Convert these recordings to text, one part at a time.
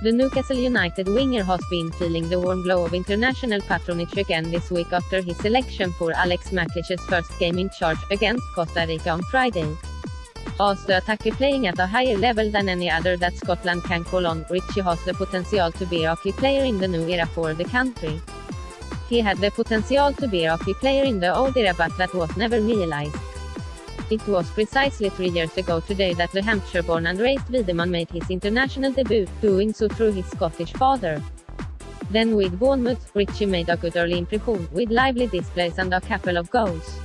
The Newcastle United winger has been feeling the warm glow of international patronage again this week after his selection for Alex McLeish's first game in charge against Costa Rica on Friday. As the attacker playing at a higher level than any other that Scotland can call on, Ritchie has the potential to be a key player in the new era for the country. He had the potential to be a key player in the old era, but that was never realized. It was precisely 3 years ago today that the Hampshire-born and raised Wiedemann made his international debut, doing so through his Scottish father. Then with Bournemouth, Ritchie made a good early impression, with lively displays and a couple of goals.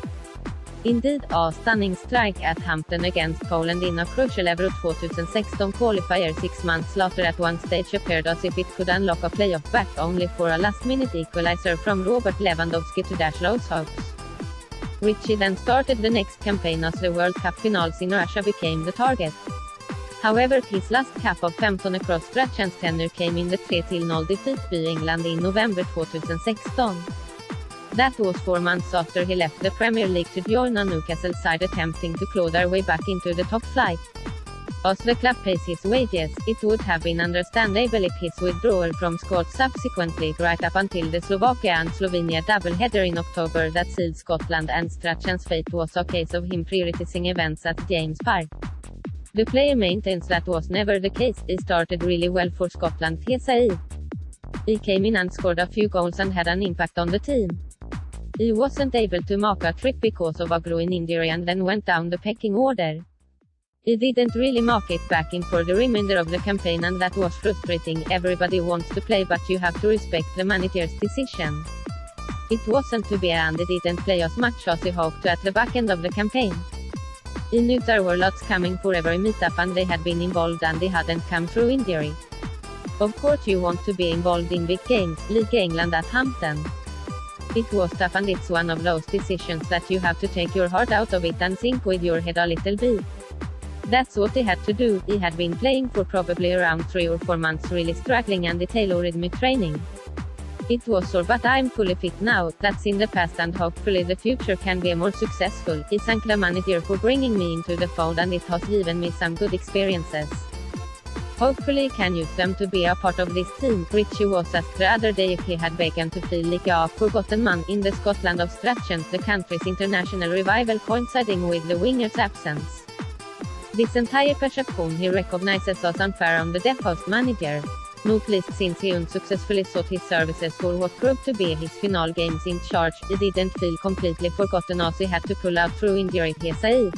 Indeed, a stunning strike at Hampton against Poland in a crucial Euro 2016 qualifier 6 months later at one stage appeared as if it could unlock a playoff back, only for a last-minute equalizer from Robert Lewandowski to dash those hopes. Ritchie then started the next campaign as the World Cup finals in Russia became the target. However, his last cap of 15 across stretchens tenure came in the 3-0 defeat by England in November 2016. That was 4 months after he left the Premier League to join a Newcastle side attempting to claw their way back into the top flight. As the club pays his wages, it would have been understandable if his withdrawal from squad subsequently, right up until the Slovakia and Slovenia double-header in October that sealed Scotland and Strachan's fate, was a case of him prioritizing events at James Park. The player maintains that was never the case. He started really well for Scotland, he said. He came in and scored a few goals and had an impact on the team. He wasn't able to mark a trip because of a groin injury and then went down the pecking order. He didn't really mark it back in for the remainder of the campaign, and that was frustrating. Everybody wants to play, but you have to respect the manager's decision. It wasn't to be, and he didn't play as much as he hoped to at the back end of the campaign. He knew there were lots coming for every meetup and they had been involved and they hadn't come through injury. Of course you want to be involved in big games, League England at Hampton. It was tough, and it's one of those decisions that you have to take your heart out of it and think with your head a little bit. That's what he had to do. He had been playing for probably around 3 or 4 months, really struggling, and he tailored me training. It was sore, but I'm fully fit now. That's in the past and hopefully the future can be more successful. He thanked the manager for bringing me into the fold, and it has given me some good experiences. Hopefully he can use them to be a part of this team. Ritchie was asked the other day if he had begun to feel like a forgotten man in the Scotland of Strachan, the country's international revival coinciding with the winger's absence. This entire perception he recognizes as unfair on the deposed manager. Not least since he unsuccessfully sought his services for what proved to be his final games in charge. He didn't feel completely forgotten as he had to pull out through injury, he said.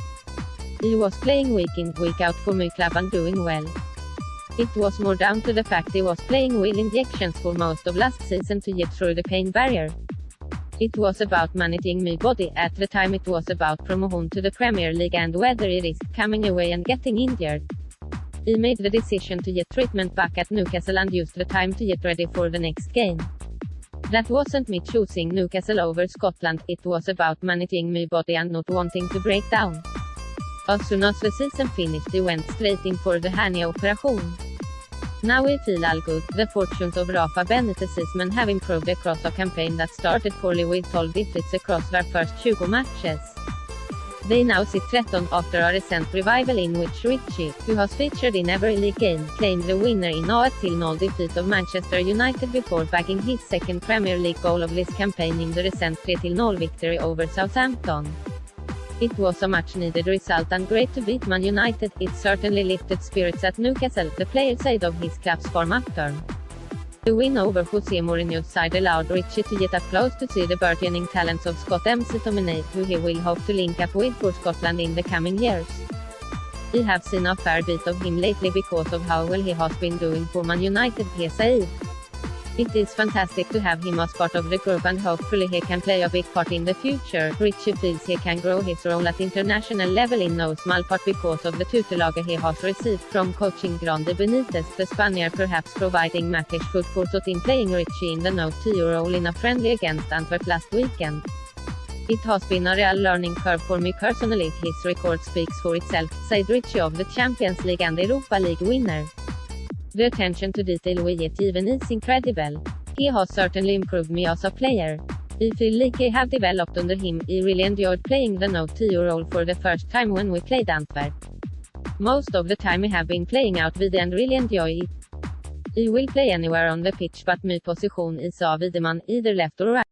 He was playing week in, week out for my club and doing well. It was more down to the fact he was playing with injections for most of last season to get through the pain barrier. It was about managing my body. At the time it was about promotion to the Premier League and whether he risked coming away and getting injured. He made the decision to get treatment back at Newcastle and used the time to get ready for the next game. That wasn't me choosing Newcastle over Scotland, it was about managing my body and not wanting to break down. As soon as the season finished he went straight in for the hernia operation. Now we feel all good. The fortunes of Rafa Benitez's have improved across a campaign that started poorly with 12 defeats across their first 20 matches. They now sit 13 after a recent revival in which Ritchie, who has featured in every league game, claimed the winner in a 8-0 defeat of Manchester United before bagging his second Premier League goal of this campaign in the recent 3-0 victory over Southampton. It was a much-needed result and great to beat Man United. It certainly lifted spirits at Newcastle, the player said of his club's form after. The win over Jose Mourinho's side allowed Ritchie to get up close to see the burgeoning talents of Scott McTominay, who he will hope to link up with for Scotland in the coming years. We have seen a fair bit of him lately because of how well he has been doing for Man United, he said. It is fantastic to have him as part of the group and hopefully he can play a big part in the future. Ritchie feels he can grow his role at international level in no small part because of the tutelage he has received from coaching Grande Benitez, the Spaniard, perhaps providing McLeish food for thought in playing Ritchie in the no-2 role in a friendly against Antwerp last weekend. It has been a real learning curve for me personally. His record speaks for itself, said Ritchie of the Champions League and Europa League winner. The attention to detail we get given is incredible. He has certainly improved me as a player. I feel like I have developed under him. I really enjoyed playing the no-2 role for the first time when we played Antwerp. Most of the time I have been playing out with and really enjoy it. "I will play anywhere on the pitch but my position is av Wideman, either left or right.